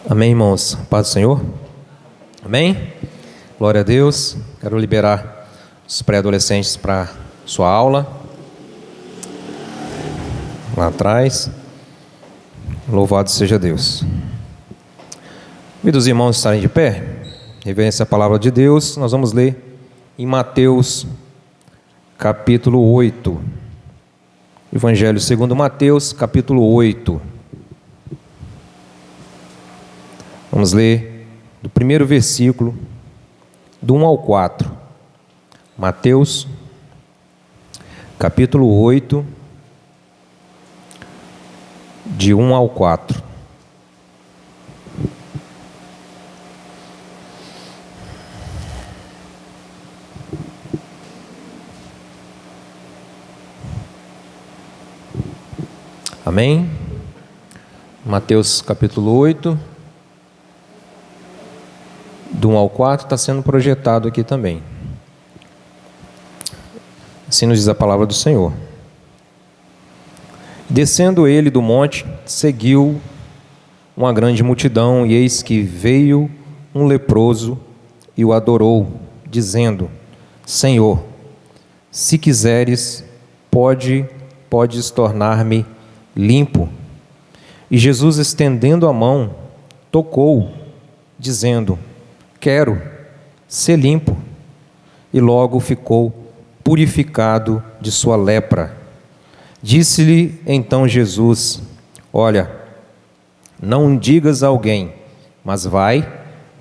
Amém, irmãos? Paz do Senhor? Amém? Glória a Deus. Quero liberar os pré-adolescentes para sua aula. Lá atrás. Louvado seja Deus. Convido os irmãos a estarem de pé. Reverência à palavra de Deus. Nós vamos ler em Mateus, capítulo 8. Evangelho segundo Mateus, capítulo 8. Vamos ler do primeiro versículo, do 1 ao 4. Mateus, capítulo 8, de 1 ao 4. Amém? Mateus, capítulo 8. Do 1 ao 4 está sendo projetado aqui também. Assim nos diz a palavra do Senhor. Descendo ele do monte, seguiu uma grande multidão, e eis que veio um leproso e o adorou, dizendo: Senhor, se quiseres, podes tornar-me limpo. E Jesus, estendendo a mão, tocou, dizendo: Quero ser limpo. E logo ficou purificado de sua lepra. Disse-lhe então Jesus: Olha, não digas a alguém, mas vai,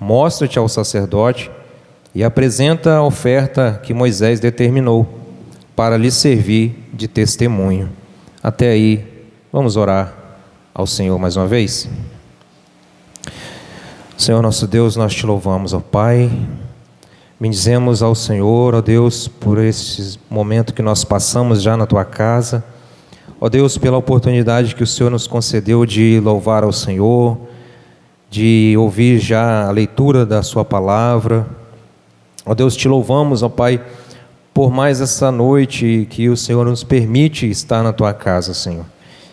mostra-te ao sacerdote e apresenta a oferta que Moisés determinou, para lhe servir de testemunho. Até aí, vamos orar ao Senhor mais uma vez. Senhor nosso Deus, nós te louvamos, ó Pai. Bendizemos ao Senhor, ó Deus, por esse momento que nós passamos já na Tua casa. Ó Deus, pela oportunidade que o Senhor nos concedeu de louvar ao Senhor, de ouvir já a leitura da Sua palavra. Ó Deus, te louvamos, ó Pai, por mais essa noite que o Senhor nos permite estar na Tua casa, Senhor.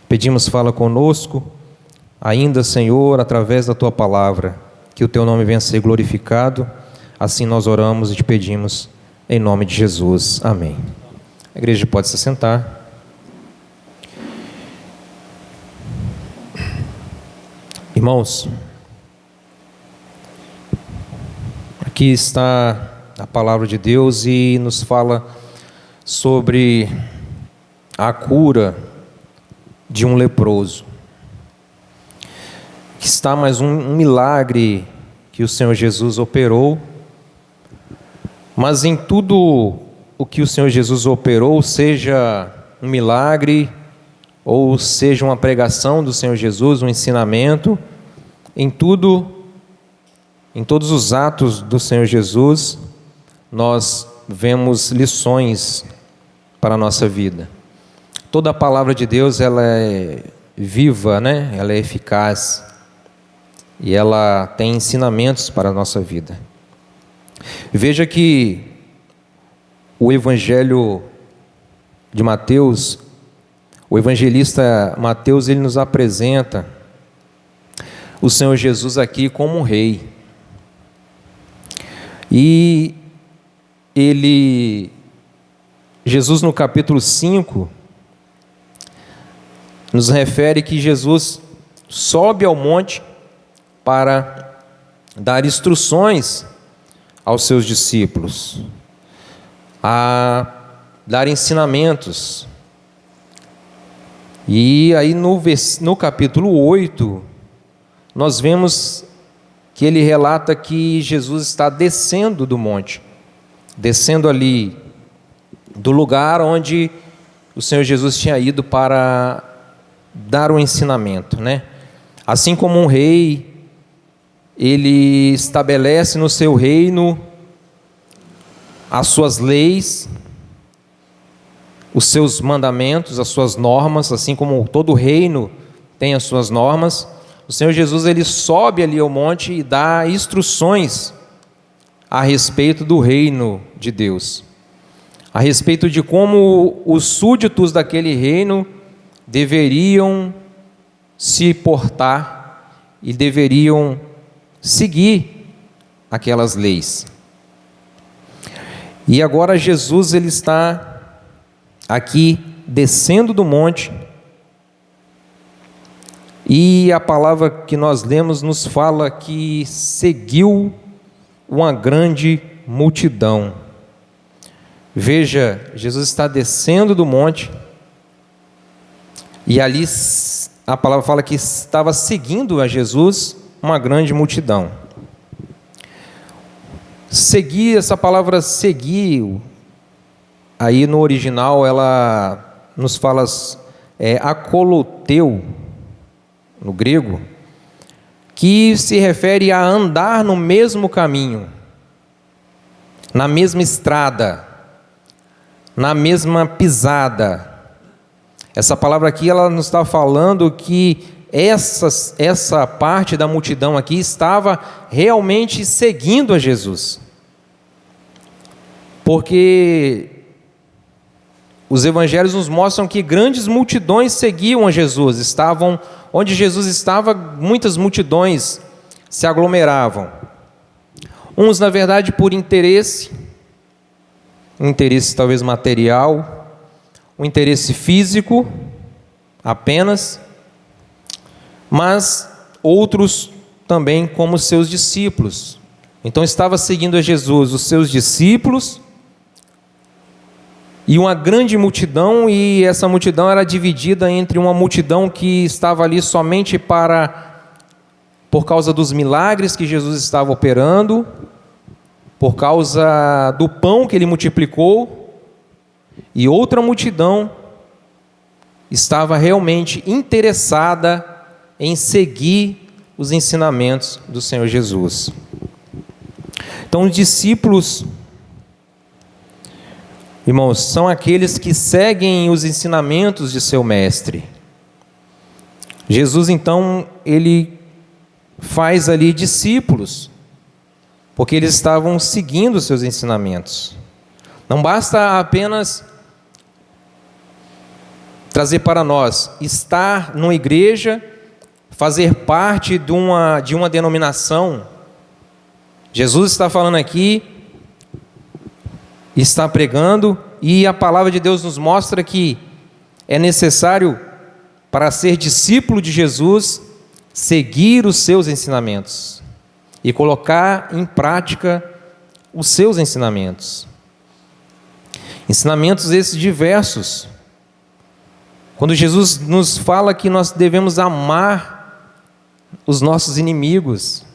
Pedimos, fala conosco, ainda, Senhor, através da Tua palavra, que o Teu nome venha a ser glorificado. Assim nós oramos e te pedimos, em nome de Jesus. Amém. A igreja pode se sentar. Irmãos, aqui está a palavra de Deus e nos fala sobre a cura de um leproso. Está mais um milagre que o Senhor Jesus operou, mas em tudo o que o Senhor Jesus operou, seja um milagre ou seja uma pregação do Senhor Jesus, um ensinamento, em todos os atos do Senhor Jesus, nós vemos lições para a nossa vida. Toda a palavra de Deus, ela é viva, né? Ela é eficaz. E ela tem ensinamentos para a nossa vida. Veja que o Evangelho de Mateus, o evangelista Mateus, ele nos apresenta o Senhor Jesus aqui como um rei. E Jesus no capítulo 5, nos refere que Jesus sobe ao monte para dar instruções aos seus discípulos, a dar ensinamentos. E aí no capítulo 8, nós vemos que ele relata que Jesus está descendo do monte, descendo ali do lugar onde o Senhor Jesus tinha ido para dar um ensinamento, né? Assim como um rei, ele estabelece no seu reino as suas leis, os seus mandamentos, as suas normas, assim como todo reino tem as suas normas. O Senhor Jesus, ele sobe ali ao monte e dá instruções a respeito do reino de Deus, a respeito de como os súditos daquele reino deveriam se portar e deveriam seguir aquelas leis. E agora Jesus ele está aqui descendo do monte, e a palavra que nós lemos nos fala que seguiu uma grande multidão. Veja, Jesus está descendo do monte, e ali a palavra fala que estava seguindo a Jesus uma grande multidão. Seguir, essa palavra seguir, aí no original ela nos fala akoloteu, no grego, que se refere a andar no mesmo caminho, na mesma estrada, na mesma pisada. Essa palavra aqui, ela nos está falando que essa parte da multidão aqui estava realmente seguindo a Jesus. Porque os evangelhos nos mostram que grandes multidões seguiam a Jesus. Estavam onde Jesus estava, muitas multidões se aglomeravam. Uns, na verdade, por interesse talvez material, um interesse físico apenas, mas outros também como seus discípulos. Então estava seguindo a Jesus os seus discípulos e uma grande multidão, e essa multidão era dividida entre uma multidão que estava ali somente por causa dos milagres que Jesus estava operando, por causa do pão que ele multiplicou, e outra multidão estava realmente interessada em seguir os ensinamentos do Senhor Jesus. Então, os discípulos, irmãos, são aqueles que seguem os ensinamentos de seu mestre. Jesus, então, ele faz ali discípulos, porque eles estavam seguindo os seus ensinamentos. Não basta apenas trazer para nós, estar numa igreja, fazer parte de uma denominação. Jesus está falando aqui, está pregando, e a palavra de Deus nos mostra que é necessário, para ser discípulo de Jesus, seguir os seus ensinamentos e colocar em prática os seus ensinamentos. Ensinamentos esses diversos. Quando Jesus nos fala que nós devemos amar os nossos inimigos,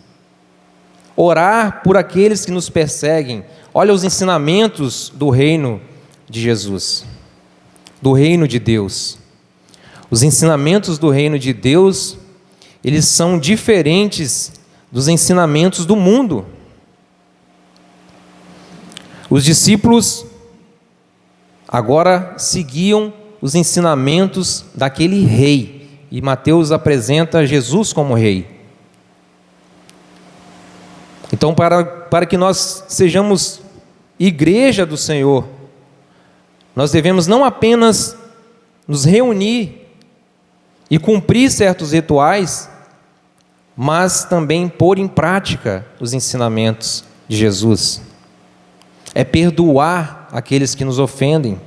orar por aqueles que nos perseguem. Olha os ensinamentos do reino de Jesus, do reino de Deus. Os ensinamentos do reino de Deus, eles são diferentes dos ensinamentos do mundo. Os discípulos agora seguiam os ensinamentos daquele rei, e Mateus apresenta Jesus como rei. Então, para que nós sejamos igreja do Senhor, nós devemos não apenas nos reunir e cumprir certos rituais, mas também pôr em prática os ensinamentos de Jesus. É perdoar aqueles que nos ofendem,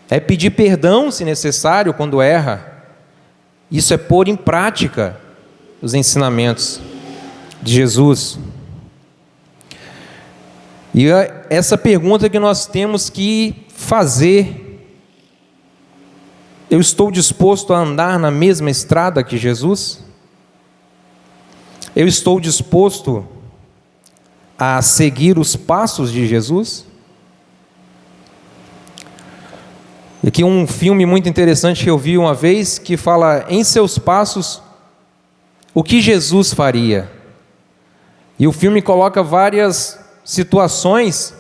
é pedir perdão se necessário quando erra. Isso é pôr em prática os ensinamentos de Jesus. E essa pergunta que nós temos que fazer: eu estou disposto a andar na mesma estrada que Jesus? Eu estou disposto a seguir os passos de Jesus? E aqui um filme muito interessante que eu vi uma vez, que fala em seus passos o que Jesus faria. E o filme coloca várias situações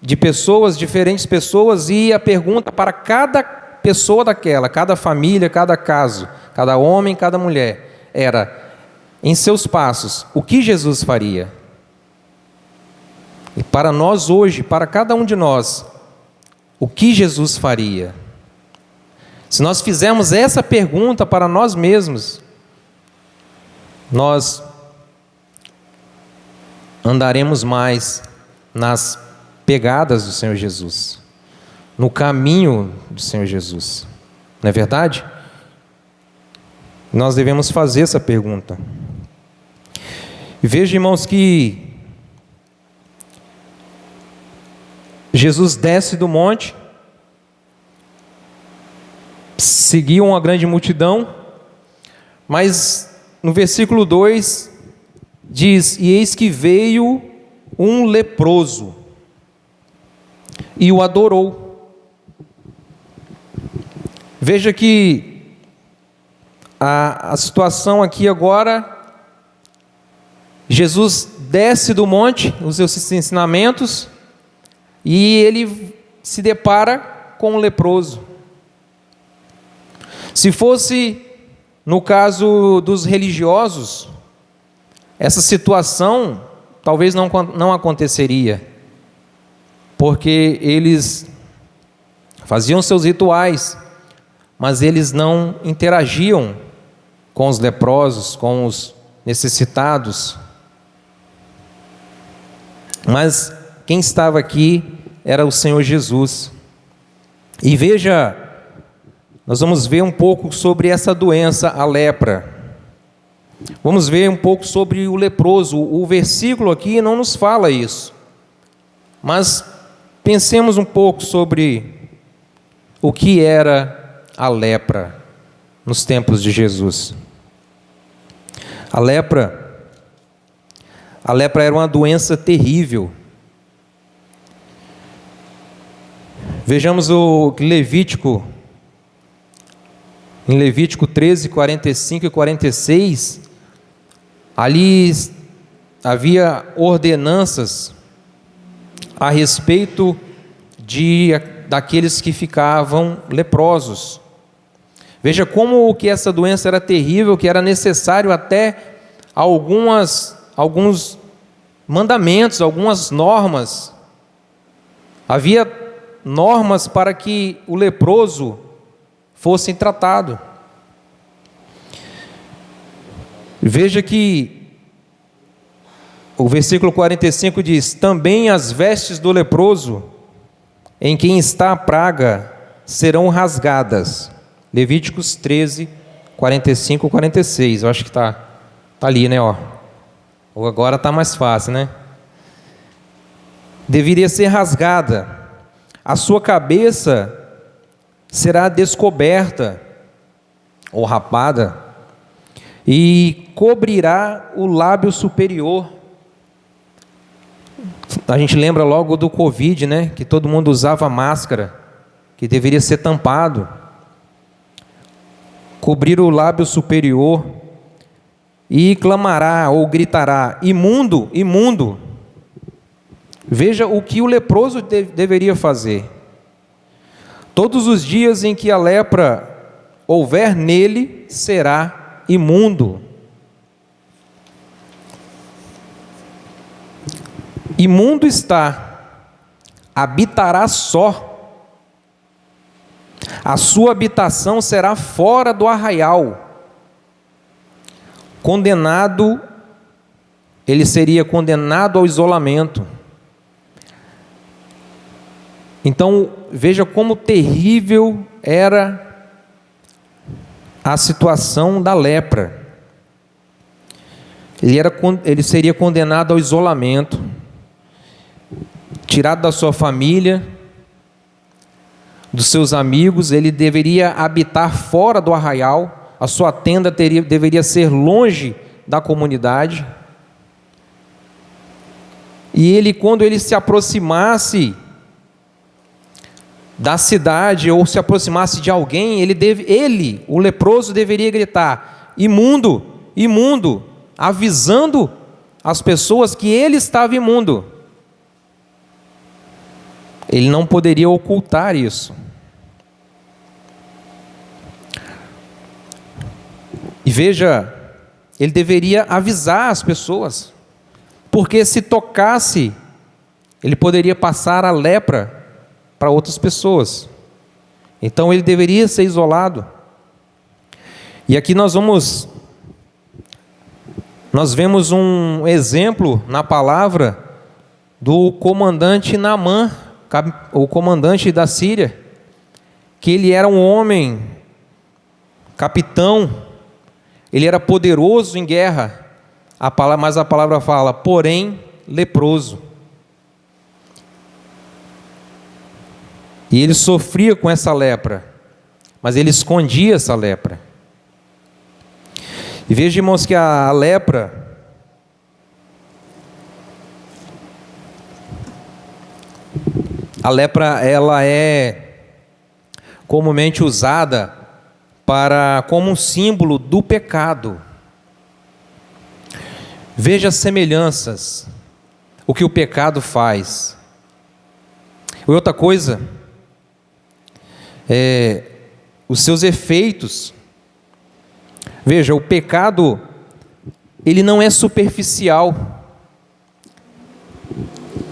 de pessoas, diferentes pessoas, e a pergunta para cada pessoa daquela, cada família, cada caso, cada homem, cada mulher, era: em seus passos, o que Jesus faria? E para nós hoje, para cada um de nós, o que Jesus faria? Se nós fizermos essa pergunta para nós mesmos, nós andaremos mais nas pegadas do Senhor Jesus, no caminho do Senhor Jesus. Não é verdade? Nós devemos fazer essa pergunta. E veja, irmãos, que Jesus desce do monte, seguiu uma grande multidão, mas no versículo 2 diz: e eis que veio um leproso e o adorou. Veja que a situação aqui agora, Jesus desce do monte, os seus ensinamentos, e ele se depara com um leproso. Se fosse no caso dos religiosos, essa situação talvez não aconteceria, porque eles faziam seus rituais, mas eles não interagiam com os leprosos, com os necessitados. Mas quem estava aqui era o Senhor Jesus. E veja, nós vamos ver um pouco sobre essa doença, a lepra. Vamos ver um pouco sobre o leproso. O versículo aqui não nos fala isso, mas pensemos um pouco sobre o que era a lepra nos tempos de Jesus. A lepra era uma doença terrível. Vejamos o Levítico, em Levítico 13, 45 e 46, ali havia ordenanças a respeito daqueles que ficavam leprosos. Veja como que essa doença era terrível, que era necessário até alguns mandamentos, algumas normas. Havia normas para que o leproso fosse tratado. Veja que o versículo 45 diz: também as vestes do leproso, em quem está a praga, serão rasgadas. Levíticos 13, 45 e 46. Eu acho que está ali, né? Ou agora está mais fácil, né? Deveria ser rasgada. A sua cabeça será descoberta ou rapada, e cobrirá o lábio superior. A gente lembra logo do Covid, né? Que todo mundo usava máscara, que deveria ser tampado. Cobrir o lábio superior, e clamará ou gritará: imundo, imundo. Veja o que o leproso deveria fazer. Todos os dias em que a lepra houver nele, será imundo. Imundo está, habitará só. A sua habitação será fora do arraial. Condenado, ele seria condenado ao isolamento. Então, veja como terrível era a situação da lepra. Ele seria condenado ao isolamento, tirado da sua família, dos seus amigos. Ele deveria habitar fora do arraial, a sua tenda deveria ser longe da comunidade. E ele, quando ele se aproximasse da cidade ou se aproximasse de alguém, o leproso, deveria gritar: imundo, imundo, avisando as pessoas que ele estava imundo. Ele não poderia ocultar isso. E veja, ele deveria avisar as pessoas, porque se tocasse, ele poderia passar a lepra para outras pessoas. Então ele deveria ser isolado. E aqui nós vamos Nós vemos um exemplo na palavra do comandante Naamã, o comandante da Síria, que ele era um homem, capitão, ele era poderoso em guerra, mas a palavra fala, porém, leproso. E ele sofria com essa lepra, mas ele escondia essa lepra. E veja, irmãos, que a lepra, ela é comumente usada como um símbolo do pecado. Veja as semelhanças, o que o pecado faz. E outra coisa, os seus efeitos. Veja, o pecado, ele não é superficial.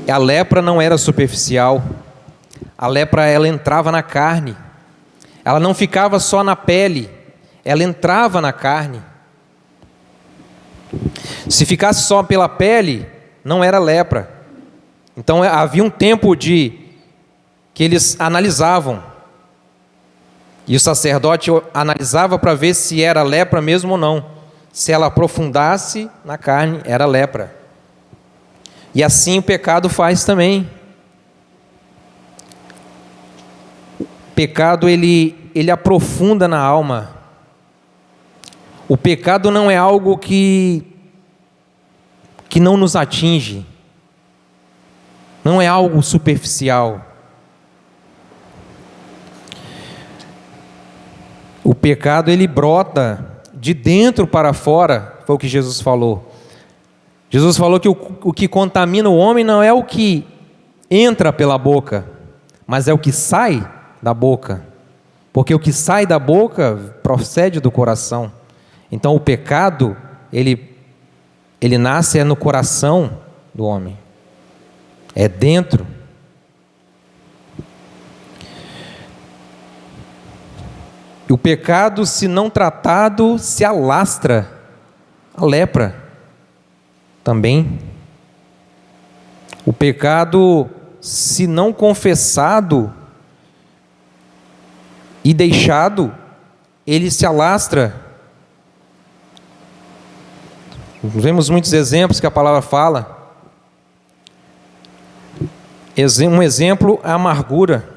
A lepra não era superficial. A lepra, ela entrava na carne. Ela não ficava só na pele, ela entrava na carne. Se ficasse só pela pele, não era lepra. Então havia um tempo que eles analisavam. E o sacerdote analisava para ver se era lepra mesmo ou não. Se ela aprofundasse na carne, era lepra. E assim o pecado faz também. O pecado, ele aprofunda na alma. O pecado não é algo que não nos atinge. Não é algo superficial. O pecado, ele brota de dentro para fora, foi o que Jesus falou. Jesus falou que o que contamina o homem não é o que entra pela boca, mas é o que sai da boca. Porque o que sai da boca procede do coração. Então o pecado, ele nasce no coração do homem. É dentro. E o pecado, se não tratado, se alastra. A lepra também. O pecado, se não confessado e deixado, ele se alastra. Vemos muitos exemplos que a palavra fala. Um exemplo é a amargura.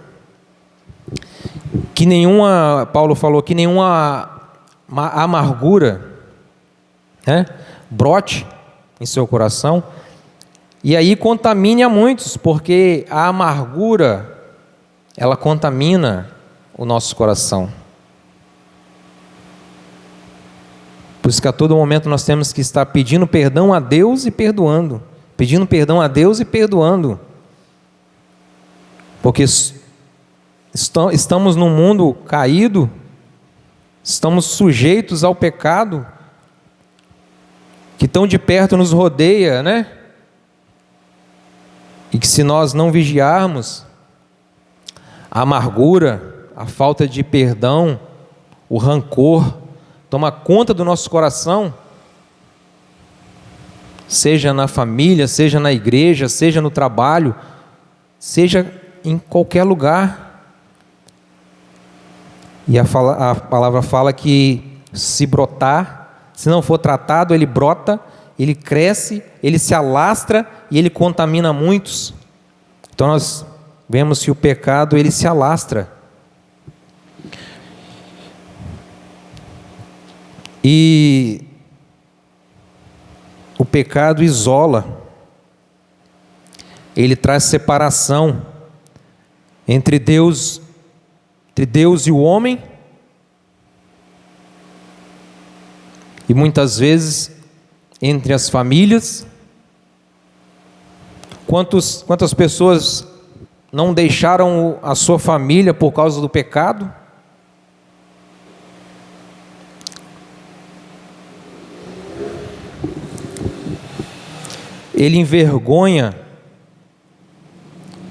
Paulo falou que nenhuma amargura, brote em seu coração, e aí contamine a muitos, porque a amargura, ela contamina o nosso coração. Por isso que a todo momento nós temos que estar pedindo perdão a Deus e perdoando, pedindo perdão a Deus e perdoando, porque estamos num mundo caído, estamos sujeitos ao pecado, que tão de perto nos rodeia, né? E que se nós não vigiarmos, a amargura, a falta de perdão, o rancor, toma conta do nosso coração, seja na família, seja na igreja, seja no trabalho, seja em qualquer lugar. E a palavra fala que se brotar, se não for tratado, ele brota, ele cresce, ele se alastra e ele contamina muitos. Então nós vemos que o pecado, ele se alastra. E o pecado isola, ele traz separação entre Deus e o homem, e muitas vezes entre as famílias. Quantas pessoas não deixaram a sua família por causa do pecado? Ele envergonha.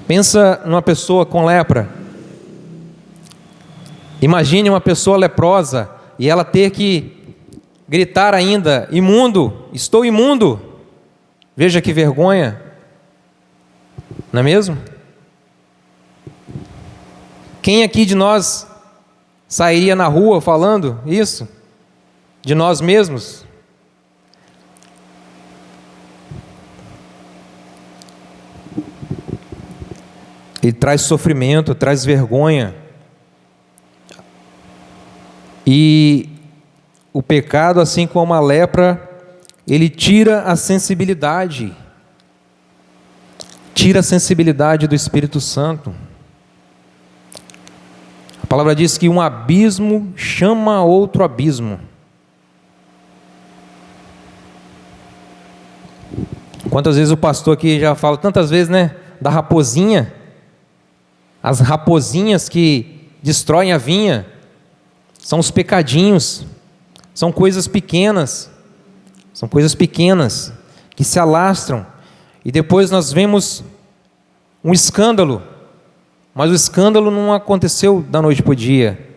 Pensa numa pessoa com lepra. Imagine uma pessoa leprosa e ela ter que gritar ainda: imundo, estou imundo. Veja que vergonha, não é mesmo? Quem aqui de nós sairia na rua falando isso? De nós mesmos? Ele traz sofrimento, traz vergonha. E o pecado, assim como a lepra, ele tira a sensibilidade do Espírito Santo. A palavra diz que um abismo chama outro abismo. Quantas vezes o pastor aqui já fala, tantas vezes, né, da raposinha, as raposinhas que destroem a vinha, são os pecadinhos, são coisas pequenas que se alastram, e depois nós vemos um escândalo, mas o escândalo não aconteceu da noite para o dia,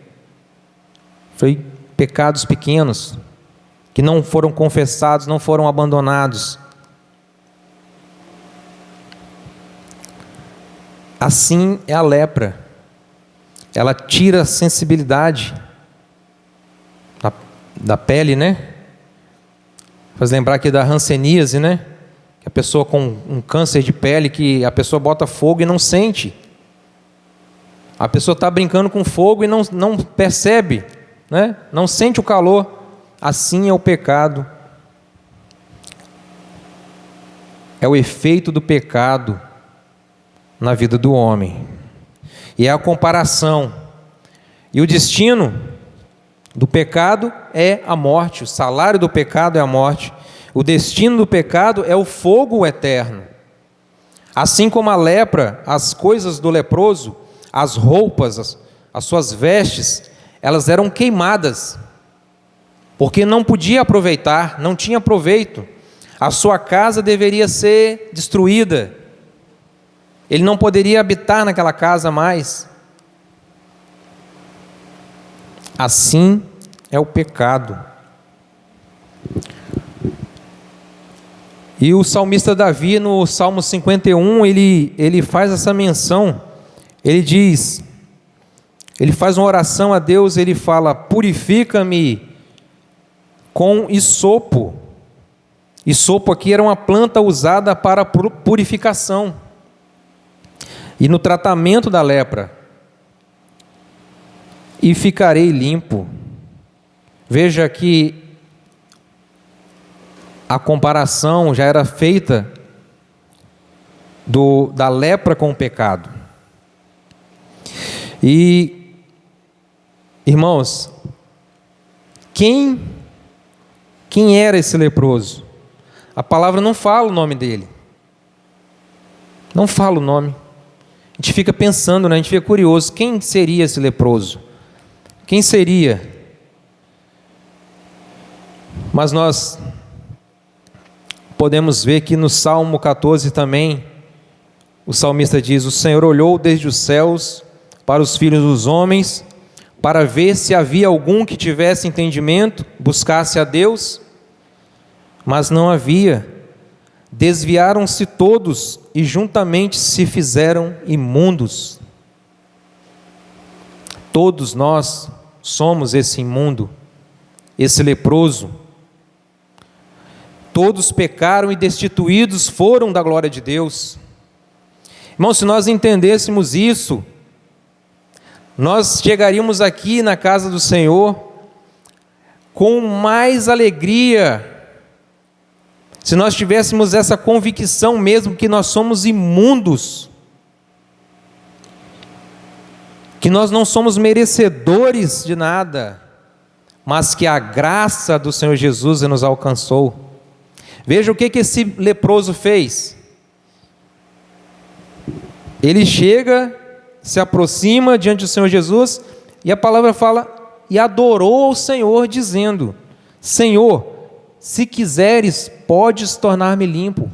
foi pecados pequenos, que não foram confessados, não foram abandonados. Assim é a lepra, ela tira a sensibilidade da pele, né? Faz lembrar aqui da hanseníase, né? Que a pessoa com um câncer de pele, que a pessoa bota fogo e não sente. A pessoa está brincando com fogo e não percebe, né? Não sente o calor. Assim é o pecado. É o efeito do pecado na vida do homem. E é a comparação. E o destino do pecado é a morte. O salário do pecado é a morte. O destino do pecado é o fogo eterno. Assim como a lepra, as coisas do leproso, as roupas, as suas vestes, elas eram queimadas, porque não podia aproveitar, não tinha proveito. A sua casa deveria ser destruída. Ele não poderia habitar naquela casa mais. Assim é o pecado. E o salmista Davi, no Salmo 51, ele faz essa menção. Ele diz, ele faz uma oração a Deus, ele fala: purifica-me com isopo. Isopo aqui era uma planta usada para purificação e no tratamento da lepra. E ficarei limpo. Veja que a comparação já era feita da lepra com o pecado. E, irmãos, quem era esse leproso? A palavra não fala o nome dele. Não fala o nome. A gente fica pensando, né? A gente fica curioso. Quem seria esse leproso? Quem seria? Mas nós podemos ver que no Salmo 14 também, o salmista diz: o Senhor olhou desde os céus para os filhos dos homens, para ver se havia algum que tivesse entendimento, buscasse a Deus, mas não havia. Desviaram-se todos e juntamente se fizeram imundos. Todos nós somos esse imundo, esse leproso. Todos pecaram e destituídos foram da glória de Deus. Irmão, se nós entendêssemos isso, nós chegaríamos aqui na casa do Senhor com mais alegria, se nós tivéssemos essa convicção mesmo que nós somos imundos, que nós não somos merecedores de nada, mas que a graça do Senhor Jesus nos alcançou. Veja o que esse leproso fez. Ele chega, se aproxima diante do Senhor Jesus, e a palavra fala, e adorou ao Senhor, dizendo: Senhor, se quiseres, podes tornar-me limpo.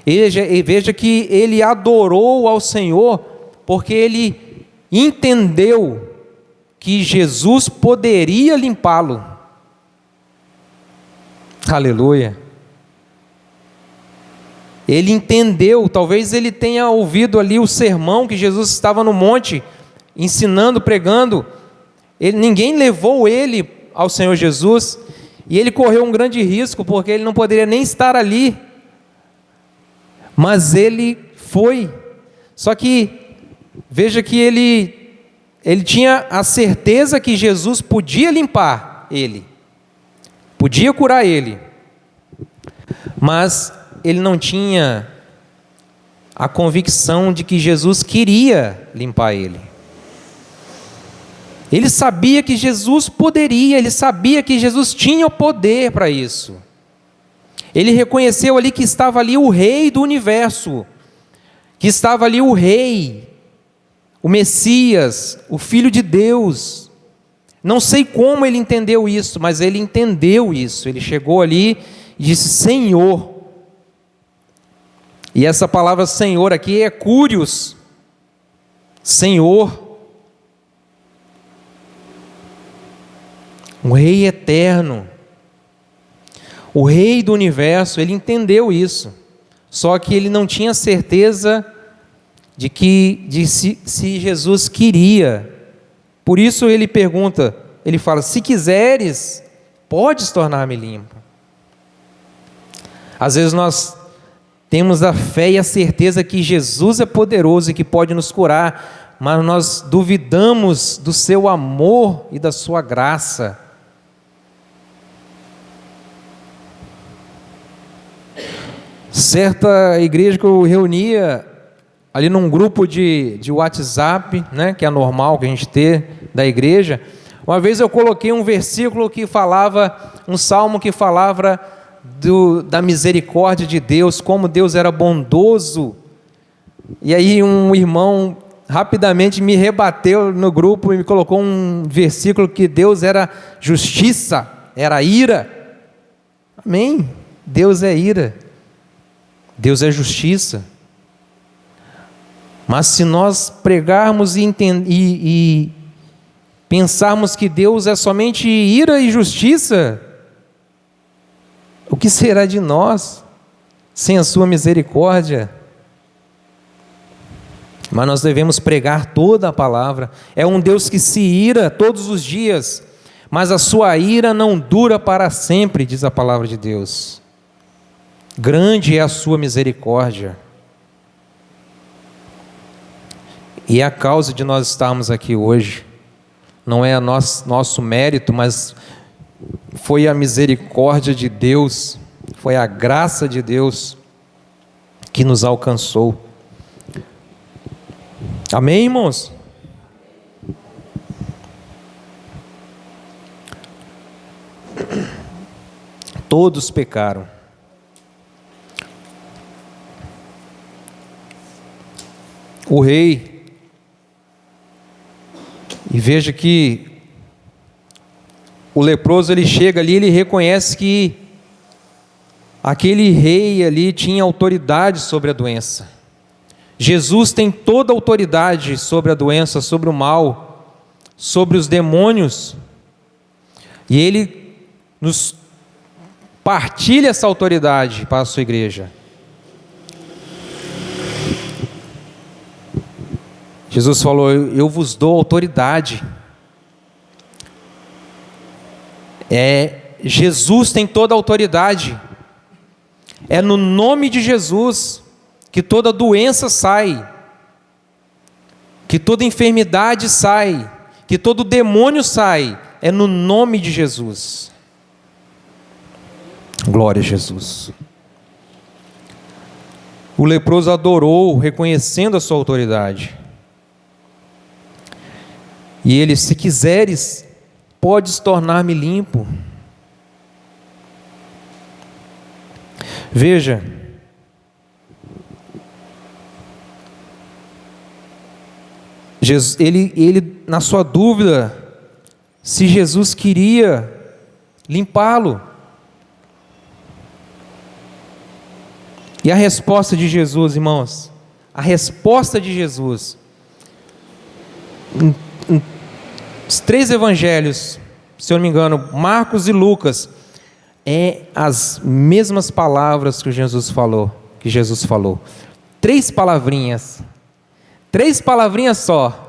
E veja que ele adorou ao Senhor, porque ele entendeu que Jesus poderia limpá-lo. Aleluia. Ele entendeu, talvez ele tenha ouvido ali o sermão que Jesus estava no monte, ensinando, pregando. Ninguém levou ele ao Senhor Jesus, e ele correu um grande risco, porque ele não poderia nem estar ali, mas ele foi. Só que, veja que ele tinha a certeza que Jesus podia limpar ele, podia curar ele, mas ele não tinha a convicção de que Jesus queria limpar ele. Ele sabia que Jesus poderia, ele sabia que Jesus tinha o poder para isso. Ele reconheceu ali que estava ali o Rei do universo, que estava ali o Rei, o Messias, o Filho de Deus. Não sei como ele entendeu isso, mas ele entendeu isso. Ele chegou ali e disse: Senhor. E essa palavra Senhor aqui é Curios, Senhor. O Rei eterno, o Rei do universo, ele entendeu isso. Só que ele não tinha certeza de se Jesus queria. Por isso ele pergunta, ele fala: se quiseres, podes tornar-me limpo. Às vezes nós temos a fé e a certeza que Jesus é poderoso e que pode nos curar, mas nós duvidamos do seu amor e da sua graça. Certa igreja que eu reunia ali num grupo de WhatsApp, né, que é normal que a gente ter da igreja, uma vez eu coloquei um versículo que falava, um salmo que falava da misericórdia de Deus, como Deus era bondoso, e aí um irmão rapidamente me rebateu no grupo e me colocou um versículo que Deus era justiça, era ira. Amém? Deus é ira, Deus é justiça. Mas se nós pregarmos e pensarmos que Deus é somente ira e justiça, o que será de nós sem a sua misericórdia? Mas nós devemos pregar toda a palavra. É um Deus que se ira todos os dias, mas a sua ira não dura para sempre, diz a palavra de Deus. Grande é a sua misericórdia. E a causa de nós estarmos aqui hoje não é nosso mérito, mas foi a misericórdia de Deus, foi a graça de Deus que nos alcançou. Amém, irmãos? Todos pecaram. O rei, e veja que o leproso, ele chega ali, ele reconhece que aquele rei ali tinha autoridade sobre a doença. Jesus tem toda a autoridade sobre a doença, sobre o mal, sobre os demônios, e ele nos partilha essa autoridade para a sua igreja. Jesus falou: eu vos dou autoridade. Jesus tem toda a autoridade. É no nome de Jesus que toda doença sai, que toda enfermidade sai, que todo demônio sai. É no nome de Jesus. Glória a Jesus. O leproso adorou, reconhecendo a sua autoridade. E ele: se quiseres, podes tornar-me limpo. Veja, Jesus, ele na sua dúvida se Jesus queria limpá-lo. E a resposta de Jesus, irmãos, a resposta de Jesus, os três evangelhos, se eu não me engano, Marcos e Lucas, É as mesmas palavras que Jesus falou. Três palavrinhas só.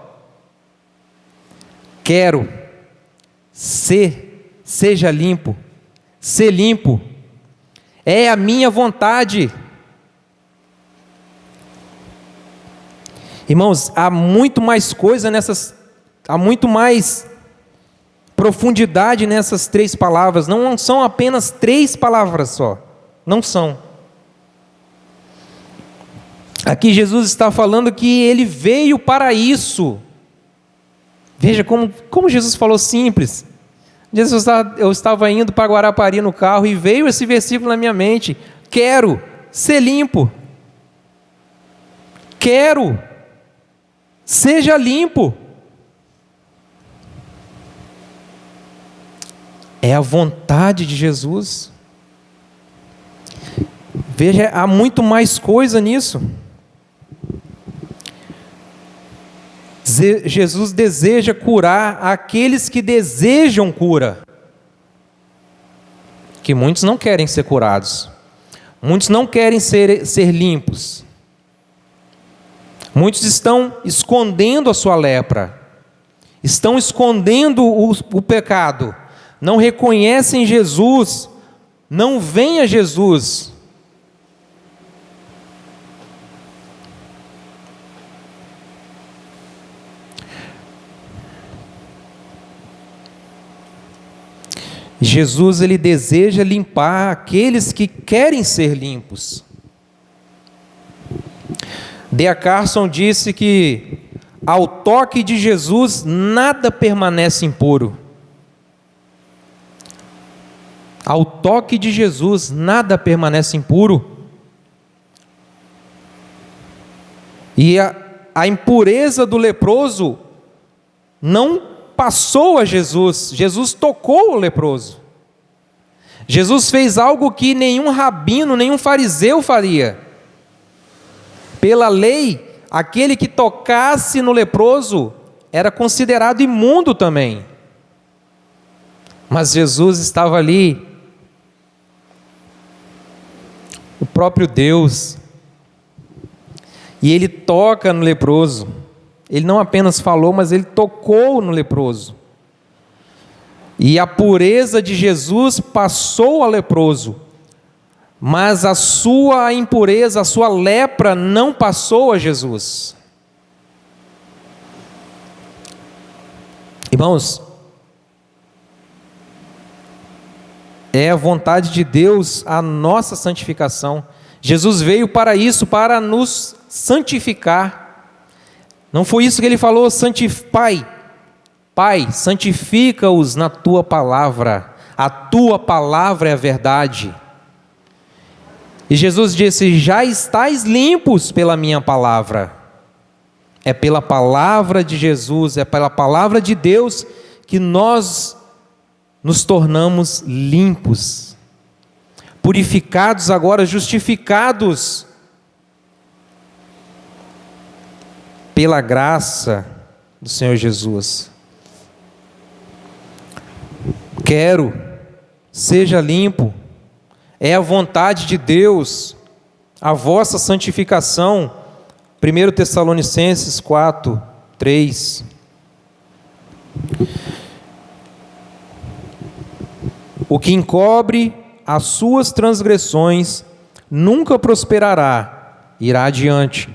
Quero, seja limpo, ser limpo, é a minha vontade. Irmãos, há muito mais coisa há muito mais profundidade nessas três palavras. Não são apenas três palavras só, não são. Aqui Jesus está falando que Ele veio para isso. Veja como Jesus falou simples. Eu estava indo para Guarapari no carro e veio esse versículo na minha mente. Quero ser limpo. Quero, seja limpo. É a vontade de Jesus. Veja, há muito mais coisa nisso. Jesus deseja curar aqueles que desejam cura. Que muitos não querem ser curados. Muitos não querem ser limpos. Muitos estão escondendo a sua lepra. Estão escondendo o pecado. Não reconhecem Jesus. Não vêm a Jesus. Jesus, Ele deseja limpar aqueles que querem ser limpos. D.A. Carson disse que ao toque de Jesus nada permanece impuro. Ao toque de Jesus nada permanece impuro. E a impureza do leproso não passou a Jesus. Jesus tocou o leproso. Jesus fez algo que nenhum rabino, nenhum fariseu faria. Pela lei, aquele que tocasse no leproso era considerado imundo também. Mas Jesus estava ali, o próprio Deus, e Ele toca no leproso. Ele não apenas falou, mas Ele tocou no leproso. E a pureza de Jesus passou ao leproso, mas a sua impureza, a sua lepra não passou a Jesus. Irmãos, é a vontade de Deus a nossa santificação. Jesus veio para isso, para nos santificar. Não foi isso que Ele falou? Pai, santifica-os na Tua palavra. A Tua palavra é a verdade. E Jesus disse: já estáis limpos pela minha palavra. É pela palavra de Jesus, é pela palavra de Deus que nós nos tornamos limpos, purificados agora, justificados pela graça do Senhor Jesus. Quero, seja limpo, é a vontade de Deus, a vossa santificação. 1 Tessalonicenses 4, 3. O que encobre as suas transgressões nunca prosperará, irá adiante.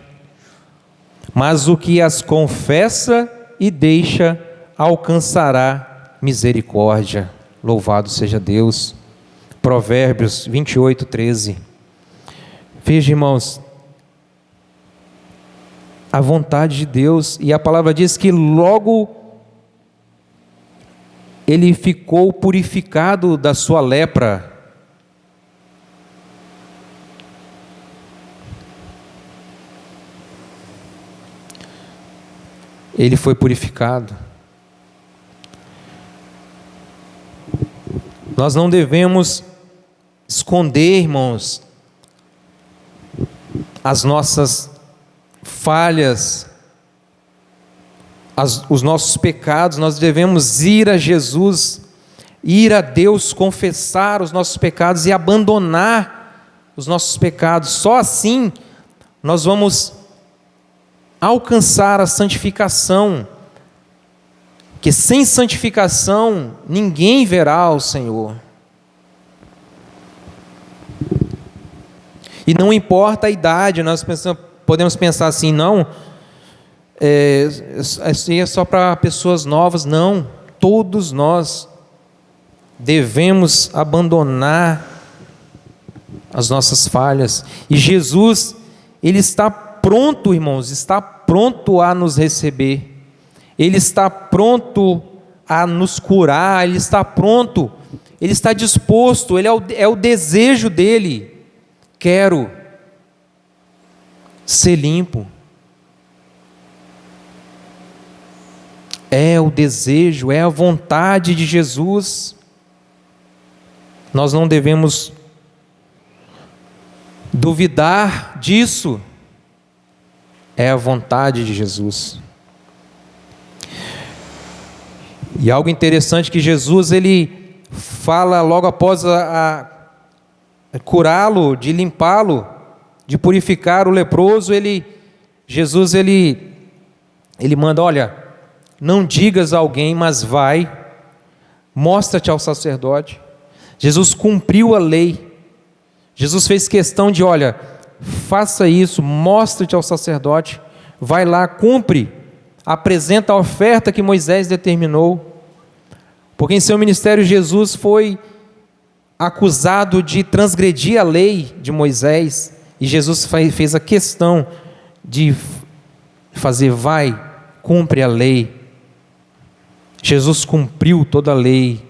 Mas o que as confessa e deixa alcançará misericórdia. Louvado seja Deus. Provérbios 28, 13. Veja, irmãos, a vontade de Deus, e a palavra diz que logo ele ficou purificado da sua lepra. Ele foi purificado. Nós não devemos esconder, irmãos, as nossas falhas, os nossos pecados. Nós devemos ir a Jesus, ir a Deus, confessar os nossos pecados e abandonar os nossos pecados. Só assim nós vamos alcançar a santificação, que sem santificação ninguém verá o Senhor. E não importa a idade, nós podemos pensar assim, não, isso é só para pessoas novas. Não, todos nós devemos abandonar as nossas falhas. E Jesus, Ele está pronto, irmãos, está pronto a nos receber. Ele está pronto a nos curar, Ele está pronto, Ele está disposto, é o desejo dEle. Quero ser limpo. É o desejo, é a vontade de Jesus. Nós não devemos duvidar disso. É a vontade de Jesus. E algo interessante que Jesus, Ele fala logo após curá-lo, de limpá-lo, de purificar o leproso, Jesus manda, olha, não digas a alguém, mas vai, mostra-te ao sacerdote. Jesus cumpriu a lei. Jesus fez questão de, olha, faça isso, mostra-te ao sacerdote, vai lá, cumpre, apresenta a oferta que Moisés determinou, porque em seu ministério Jesus foi acusado de transgredir a lei de Moisés, e Jesus fez a questão de fazer, vai, cumpre a lei. Jesus cumpriu toda a lei,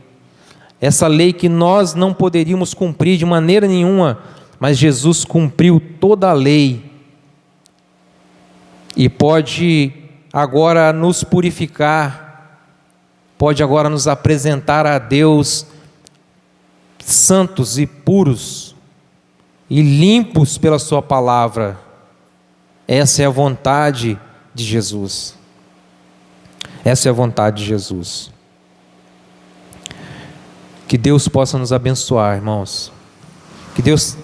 essa lei que nós não poderíamos cumprir de maneira nenhuma, mas Jesus cumpriu toda a lei, e pode agora nos purificar, pode agora nos apresentar a Deus santos e puros e limpos pela sua palavra. Essa é a vontade de Jesus. Essa é a vontade de Jesus. Que Deus possa nos abençoar, irmãos. Que Deus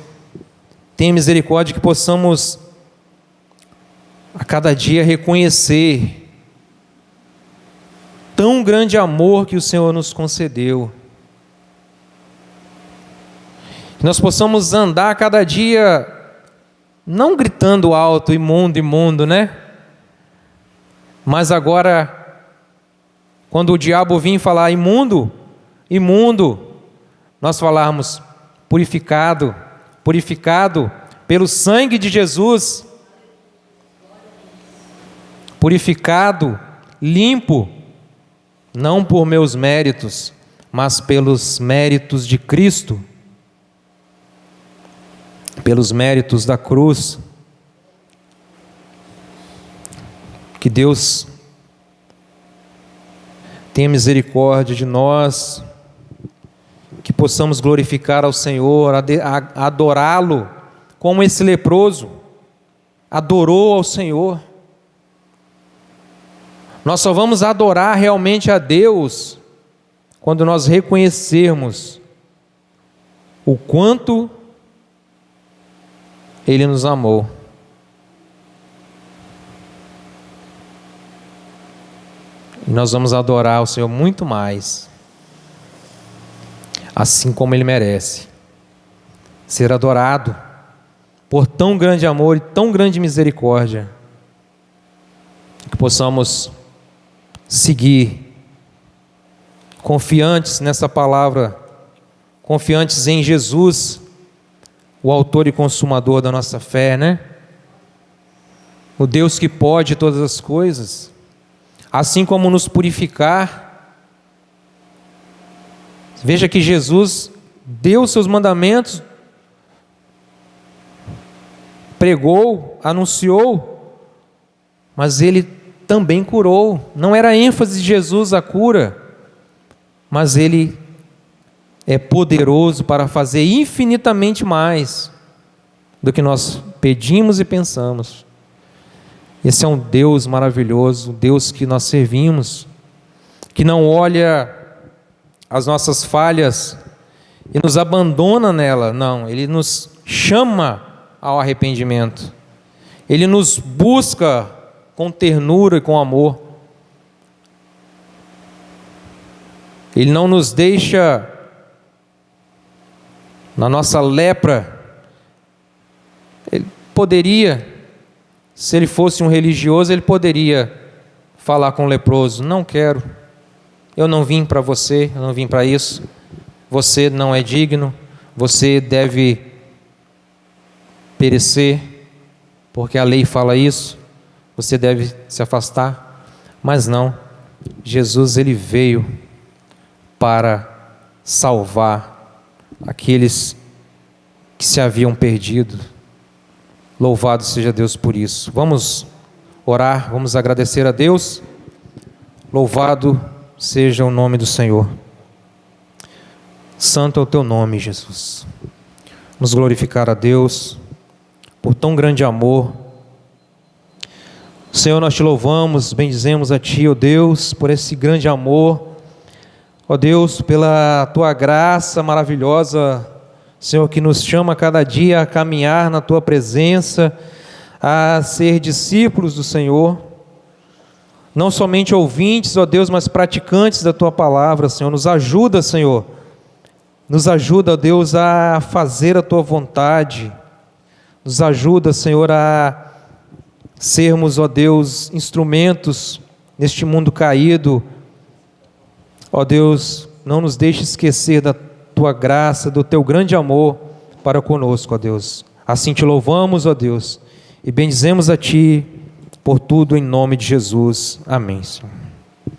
tenha misericórdia, que possamos a cada dia reconhecer tão grande amor que o Senhor nos concedeu. Que nós possamos andar a cada dia, não gritando alto, imundo, imundo, né? Mas agora, quando o diabo vir falar imundo, imundo, nós falarmos purificado, purificado pelo sangue de Jesus, purificado, limpo, não por meus méritos, mas pelos méritos de Cristo, pelos méritos da cruz. Que Deus tenha misericórdia de nós, que possamos glorificar ao Senhor, adorá-lo, como esse leproso adorou ao Senhor. Nós só vamos adorar realmente a Deus quando nós reconhecermos o quanto Ele nos amou. E nós vamos adorar o Senhor muito mais, assim como Ele merece ser adorado por tão grande amor e tão grande misericórdia. Que possamos seguir confiantes nessa palavra, confiantes em Jesus, o autor e consumador da nossa fé, né? O Deus que pode todas as coisas, assim como nos purificar. Veja que Jesus deu os seus mandamentos, pregou, anunciou, mas Ele também curou. Não era a ênfase de Jesus a cura, mas Ele é poderoso para fazer infinitamente mais do que nós pedimos e pensamos. Esse é um Deus maravilhoso, um Deus que nós servimos, que não olha as nossas falhas e nos abandona nela. Não, Ele nos chama ao arrependimento. Ele nos busca com ternura e com amor. Ele não nos deixa na nossa lepra. Ele poderia, se ele fosse um religioso, ele poderia falar com o leproso: não quero, eu não vim para você, eu não vim para isso, você não é digno, você deve perecer, porque a lei fala isso, você deve se afastar. Mas não, Jesus, ele veio para salvar aqueles que se haviam perdido. Louvado seja Deus por isso. Vamos orar, vamos agradecer a Deus. Louvado seja o nome do Senhor. Santo é o teu nome, Jesus. Vamos glorificar a Deus por tão grande amor. Senhor, nós te louvamos, bendizemos a Ti, ó Deus, por esse grande amor. Ó Deus, pela Tua graça maravilhosa, Senhor, que nos chama cada dia a caminhar na Tua presença, a ser discípulos do Senhor, não somente ouvintes, ó Deus, mas praticantes da Tua palavra, Senhor. Nos ajuda, Senhor, nos ajuda, ó Deus, a fazer a Tua vontade, nos ajuda, Senhor, a sermos, ó Deus, instrumentos neste mundo caído. Ó Deus, não nos deixe esquecer da Tua graça, do Teu grande amor para conosco, ó Deus. Assim te louvamos, ó Deus, e bendizemos a Ti por tudo em nome de Jesus. Amém, Senhor.